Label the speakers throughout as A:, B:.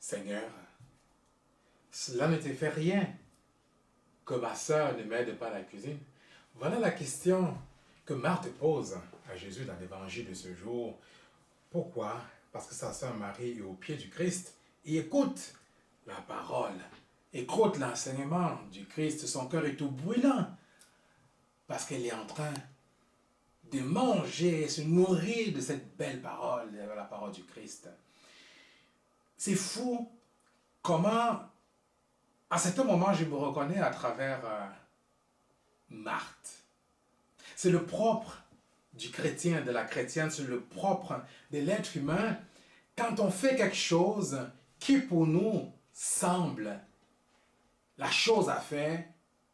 A: Seigneur, cela ne te fait rien que ma sœur ne m'aide pas à la cuisine. Voilà la question que Marthe pose à Jésus dans l'évangile de ce jour. Pourquoi? Parce que sa sœur Marie est au pied du Christ et écoute la parole, écoute l'enseignement du Christ. Son cœur est tout brûlant parce qu'elle est en train de manger, se nourrir de cette belle parole, la parole du Christ. C'est fou comment, à certains moments, je me reconnais à travers Marthe. C'est le propre du chrétien, de la chrétienne, c'est le propre de l'être humain. Quand on fait quelque chose qui pour nous semble la chose à faire,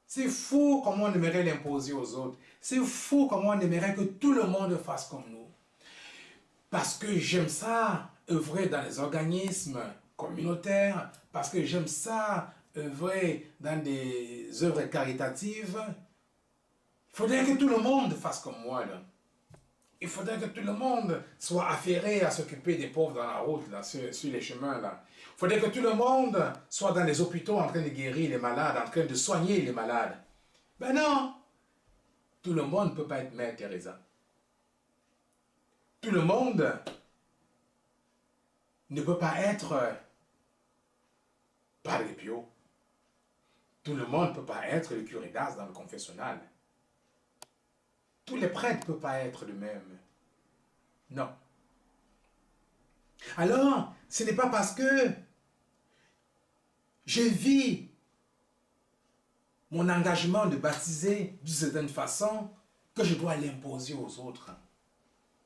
A: c'est fou comment on aimerait l'imposer aux autres. C'est fou comment on aimerait que tout le monde fasse comme nous. Parce que j'aime ça, œuvrer dans les organismes communautaires, parce que j'aime ça, œuvrer dans des œuvres caritatives. Il faudrait que tout le monde fasse comme moi, là. Il faudrait que tout le monde soit affairé à s'occuper des pauvres dans la route, là, sur les chemins, là. Il faudrait que tout le monde soit dans les hôpitaux en train de guérir les malades, en train de soigner les malades. Ben non! Tout le monde ne peut pas être Mère Teresa. Tout le monde ne peut pas être Padre Pio. Tout le monde ne peut pas être le curé d'Ars dans le confessionnal. Tous les prêtres ne peuvent pas être de même. Non. Alors, ce n'est pas parce que je vis mon engagement de baptiser d'une certaine façon que je dois l'imposer aux autres.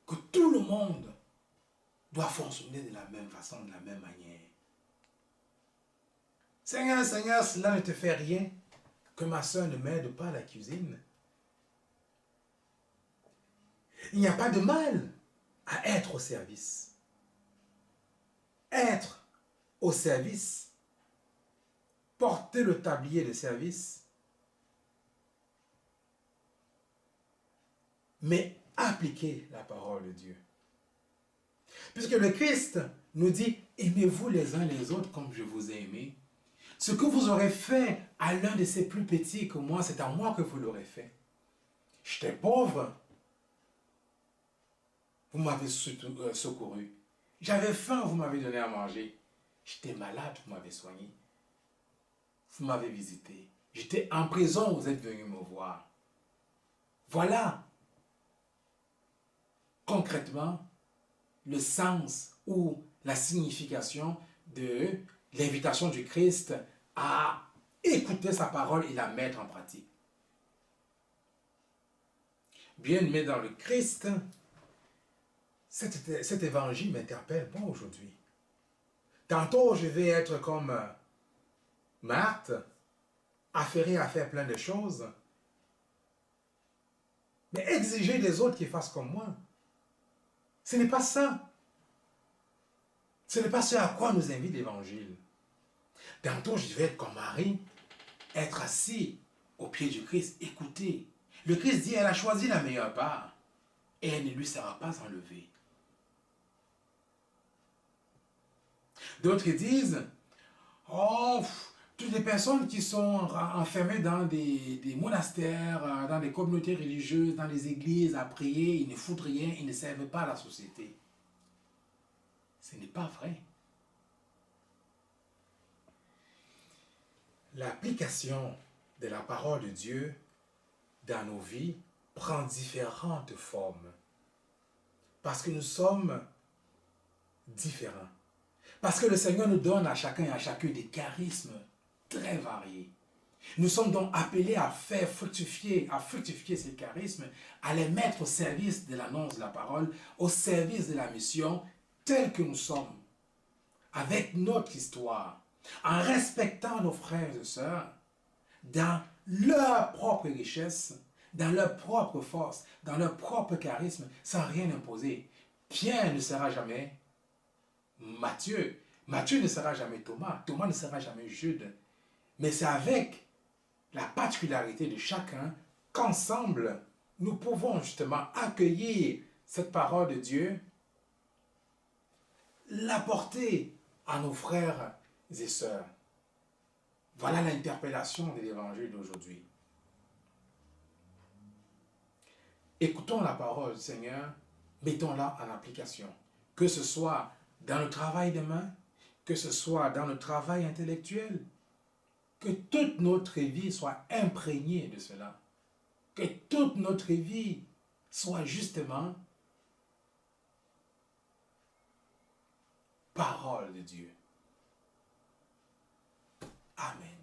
A: Que tout le monde doit fonctionner de la même façon, de la même manière. Seigneur, Seigneur, cela ne te fait rien que ma soeur ne m'aide pas à la cuisine. Il n'y a pas de mal à être au service. Être au service, porter le tablier de service, mais appliquer la parole de Dieu. Puisque le Christ nous dit, aimez-vous les uns les autres comme je vous ai aimé. Ce que vous aurez fait à l'un de ces plus petits que moi, c'est à moi que vous l'aurez fait. J'étais pauvre, vous m'avez secouru. J'avais faim, vous m'avez donné à manger. J'étais malade, vous m'avez soigné. Vous m'avez visité. J'étais en prison, vous êtes venu me voir. Voilà, concrètement, le sens ou la signification de l'invitation du Christ à écouter sa parole et la mettre en pratique. Bien-aimé dans le Christ, cet évangile m'interpelle moi aujourd'hui. Tantôt, je vais être comme Marthe, affairée à faire plein de choses, mais exiger des autres qu'ils fassent comme moi. Ce n'est pas ça. Ce n'est pas ce à quoi nous invite l'Évangile. Tantôt, je vais être comme Marie, être assis au pied du Christ, écouter. Le Christ dit, elle a choisi la meilleure part et elle ne lui sera pas enlevée. D'autres disent, oh, toutes les personnes qui sont enfermées dans des monastères, dans des communautés religieuses, dans les églises à prier, ils ne foutent rien, ils ne servent pas à la société. Ce n'est pas vrai. L'application de la parole de Dieu dans nos vies prend différentes formes. Parce que nous sommes différents. Parce que le Seigneur nous donne à chacun et à chacune des charismes très variés. Nous sommes donc appelés à faire fructifier ces charismes, à les mettre au service de l'annonce de la parole, au service de la mission, telle que nous sommes, avec notre histoire, en respectant nos frères et sœurs, dans leur propre richesse, dans leur propre force, dans leur propre charisme, sans rien imposer. Pierre ne sera jamais Matthieu. Matthieu ne sera jamais Thomas. Thomas ne sera jamais Jude. Mais c'est avec la particularité de chacun qu'ensemble, nous pouvons justement accueillir cette parole de Dieu, l'apporter à nos frères et sœurs. Voilà l'interpellation de l'évangile d'aujourd'hui. Écoutons la parole du Seigneur, mettons-la en application. Que ce soit dans le travail des mains, que ce soit dans le travail intellectuel, que toute notre vie soit imprégnée de cela. Que toute notre vie soit justement parole de Dieu. Amen.